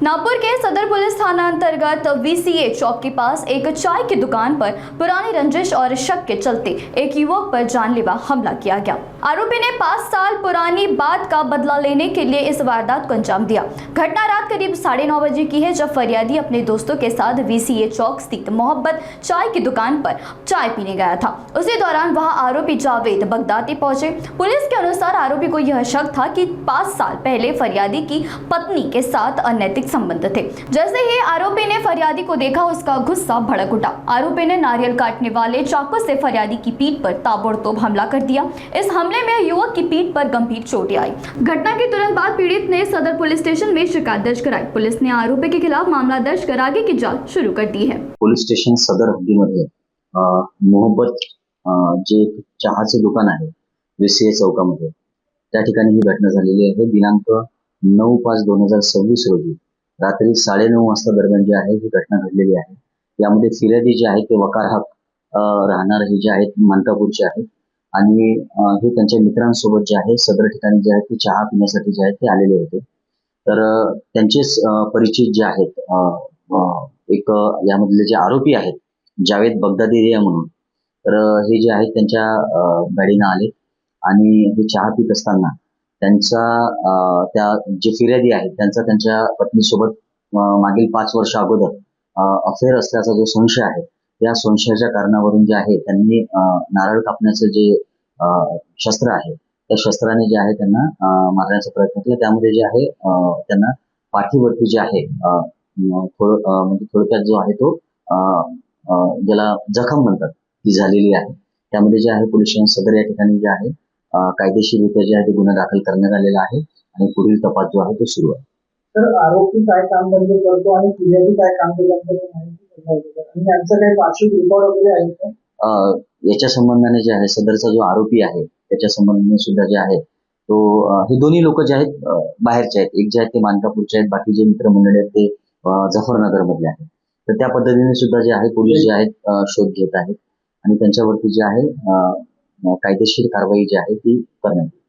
नागपुर के सदर पुलिस थाना अंतर्गत VCA चौक के पास एक चाय की दुकान पर पुरानी रंजिश और शक के चलते एक युवक पर जानलेवा हमला किया गया। आरोपी ने 5 साल पुरानी बात का बदला लेने के लिए इस वारदात को अंजाम दिया। घटना रात करीब 9:30 बजे की है, जब फरियादी अपने दोस्तों के साथ VCA चौक स्थित मोहब्बत चाय की दुकान पर चाय पीने गया था। उसी दौरान वहां आरोपी जावेद बगदादी पहुंचे। पुलिस के अनुसार आरोपी को यह शक था कि 5 साल पहले फरियादी की पत्नी के साथ अनैतिक संबंध थे। जैसे ही आरोपी ने फरियादी को देखा, उसका गुस्सा भड़क उठा। आरोपी ने नारियल काटने वाले चाकू से फरियादी की पीठ पर ताबड़तोड़ हमला कर दिया। इस हमले में युवक की पीठ पर गंभीर चोटें आई। घटना के तुरंत बाद पीड़ित ने सदर पुलिस स्टेशन में शिकायत दर्ज कराई। पुलिस ने आरोपी के खिलाफ मामला दर्ज कर आगे की जांच शुरू कर दी है। पोलीस स्टेशन सदर हद्दीमध्ये मोहब्बत जे चहाचे दुकान आहे VCA चौकामध्ये, त्या ठिकाणी ही घटना झालेली आहे। दिनांक 9/5/2026 रोजी रात्री 9:30 वाजता दरम्यान जी आहे ही घटना घडलेली आहे। यामध्ये फिर्यादी जे आहे ते वकार हक राहणार हे जे आहेत मानकापूरचे आहेत आणि हे त्यांच्या मित्रांसोबत जे आहे सदर ठिकाणी जे आहे ते चहा पिण्यासाठी जे आहेत ते आलेले होते। तर त्यांचेच परिचित जे आहेत एक यामधले जे आरोपी आहेत जावेद बगदादी म्हणून, तर हे जे आहेत त्यांच्या गाडीने आले आणि हे चहा पित असताना त्यांचा त्या जे फिर्यादी आहेत त्यांचा त्यांच्या पत्नीसोबत मागील 5 वर्ष अगोदर अफेअर असल्याचा जो संशय आहे, त्या संशयाच्या कारणावरून जे आहे त्यांनी नारळ कापण्याचं जे शस्त्र आहे त्या शस्त्राने जे आहे त्यांना मारण्याचा प्रयत्न केला। त्यामध्ये जे आहे त्यांना पाठीवरती जे आहे म्हणजे थोडक्यात जो आहे तो ज्याला जखम म्हणतात ती झालेली आहे। त्यामध्ये जे आहे पोलीस स्टेशन सदर या ठिकाणी जे आहे कायदेशीररित्या जे आहे ते गुन्हा दाखल करण्यात आलेला आहे आणि पुढील तपास जो आहे तो सुरू आहे। तर आरोपी काय कामधंदे करतो आणि फिर्यादी काय कामधंदे करतो माहिती आणि यांचं काही वार्षिक रेकॉर्ड वगैरे आहे का? याच्या संबंधाने जे आहे सदरचा जो आरोपी आहे त्याच्या संबंधाने सुद्धा जे आहे तो हे दोन्ही लोक जे आहेत बाहेरचे आहेत। एक जे आहेत ते मानकापूरचे आहेत, बाकी जे मित्रमंडळी आहेत ते जफरनगर मधले आहेत। तर त्या पद्धतीने सुद्धा जे आहे पोलीस जे आहेत शोध घेत आहेत आणि त्यांच्यावरती जे आहे कायदेशीर कारवाई जी आहे ती करण्यात येईल।